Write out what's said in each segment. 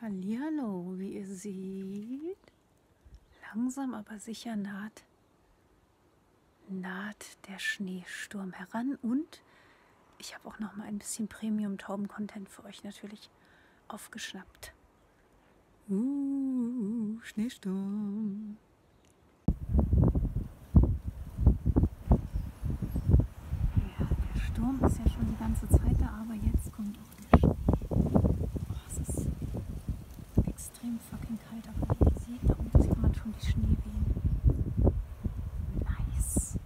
Hallihallo, wie ihr seht, langsam aber sicher naht der Schneesturm heran und ich habe auch noch mal ein bisschen Premium-Tauben-Content für euch natürlich aufgeschnappt. Schneesturm. Ja, der Sturm ist ja schon die ganze Zeit da, aber jetzt kommt auch der Schnee. Oh, es ist extrem fucking kalt, aber wie ihr seht, da unten sieht man schon die Schneewehen. Nice.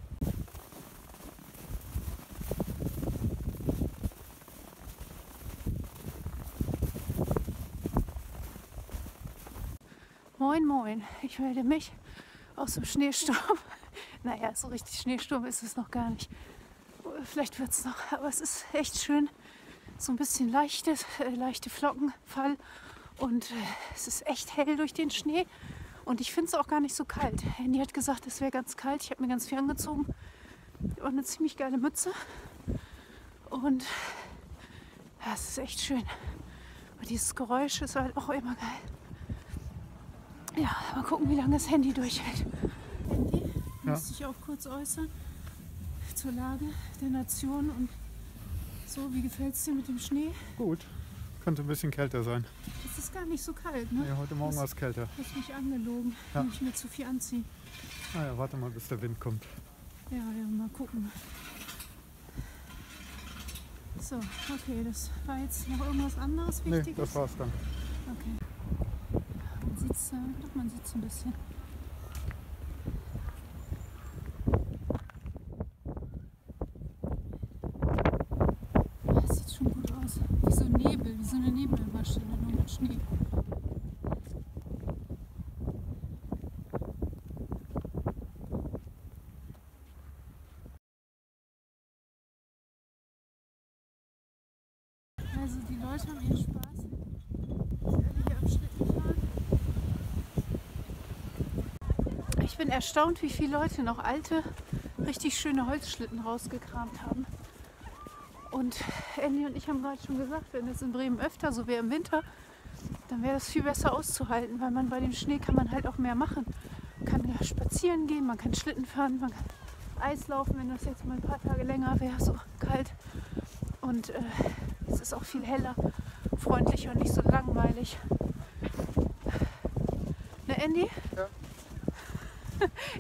Moin, moin. Ich melde mich aus dem Schneesturm. Naja, so richtig Schneesturm ist es noch gar nicht. Vielleicht wird es noch, aber es ist echt schön. So ein bisschen leichte Flockenfall und es ist echt hell durch den Schnee. Und ich finde es auch gar nicht so kalt. Andy hat gesagt, es wäre ganz kalt. Ich habe mir ganz viel angezogen. Und eine ziemlich geile Mütze. Und ja, es ist echt schön. Und dieses Geräusch ist halt auch immer geil. Ja, mal gucken, wie lange das Handy durchhält. Andy, musste ich auch kurz äußern zur Lage der Nation und so. Wie gefällt es dir mit dem Schnee? Gut, könnte ein bisschen kälter sein. Es ist gar nicht so kalt, ne? Ja, heute Morgen war es kälter. Du hast mich angelogen, wenn ich mir zu viel anziehe. Naja, warte mal, bis der Wind kommt. Ja, mal gucken. So, okay, das war jetzt noch irgendwas anderes Wichtiges? Nee, das war's dann. Okay. Man sieht es ein bisschen. Das sieht schon gut aus. Wie so Nebel, wie so eine Nebelmaschine, nur mit Schnee. Also die Leute haben ihren Spaß. Hier am Schlitten fahren. Ich bin erstaunt, wie viele Leute noch alte, richtig schöne Holzschlitten rausgekramt haben. Und Andy und ich haben gerade schon gesagt, wenn es in Bremen öfter so wäre im Winter, dann wäre das viel besser auszuhalten, weil man bei dem Schnee kann man halt auch mehr machen. Man kann ja spazieren gehen, man kann Schlitten fahren, man kann Eis laufen, wenn das jetzt mal ein paar Tage länger wäre, so kalt. Und es ist auch viel heller, freundlicher und nicht so langweilig. Ne, Andy? Ja.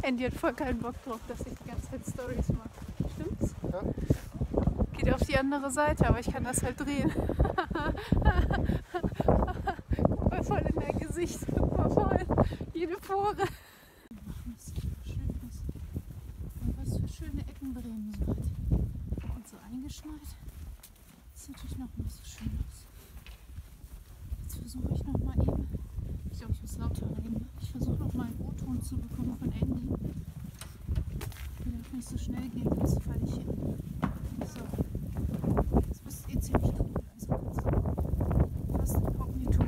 Andy hat voll keinen Bock drauf, dass ich die ganze Zeit Storys mache. Stimmt's? Ja. Geht auf die andere Seite, aber ich kann das halt drehen. Guck mal voll in dein Gesicht. Guck mal voll. Jede Pore. Und was für schöne Ecken Bremen so hat. Und so eingeschneit. Sieht natürlich noch mal so schön aus. Jetzt versuche ich noch mal eben. Ich glaube, ich muss lauter reden. Ich versuche noch mal einen O-Ton zu bekommen von Andy. Der darf nicht so schnell gehen, sonst falle ich hier. So. Das bist eh ziemlich cool. Also kannst du fast inkognito.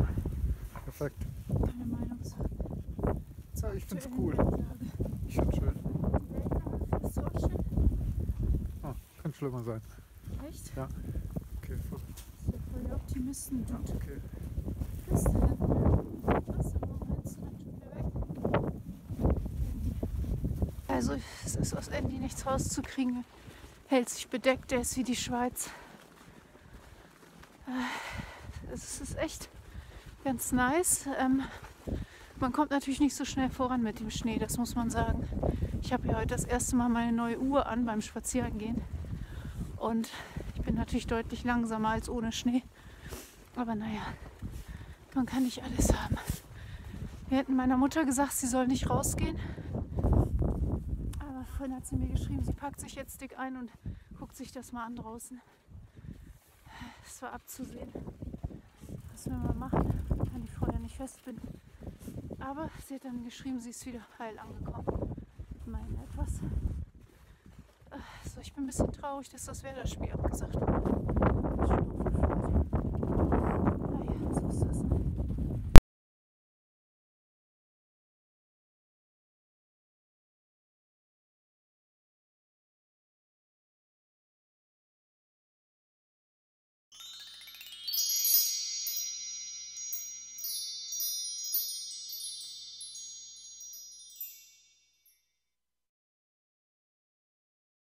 Perfekt. Deine Meinung sagen. Ja, ich find's cool. Weltlage. Ich find's schön. Die Weltlage findest du auch schön? Ah, kann schlimmer sein. Echt? Ja. Okay, Das ist ja voll der Optimisten. ja, okay. Was denn? Was denn? Warum rennst du denn schon wieder weg? Also es ist aus Andy nichts rauszukriegen. Hält sich bedeckt, der ist wie die Schweiz. Es ist echt ganz nice. Man kommt natürlich nicht so schnell voran mit dem Schnee, das muss man sagen. Ich habe ja heute das erste Mal meine neue Uhr an beim Spazierengehen. Und ich bin natürlich deutlich langsamer als ohne Schnee. Aber naja, man kann nicht alles haben. Wir hätten meiner Mutter gesagt, sie soll nicht rausgehen. Aber vorhin hat sie mir geschrieben, sie packt sich jetzt dick ein und guckt sich das mal an draußen. Das war abzusehen. Müssen wir mal machen. Kann die Frau ja nicht festbinden. Aber sie hat dann geschrieben, sie ist wieder heil angekommen. Immerhin etwas. So, ich bin ein bisschen traurig, dass das Wetter-Spiel abgesagt wurde.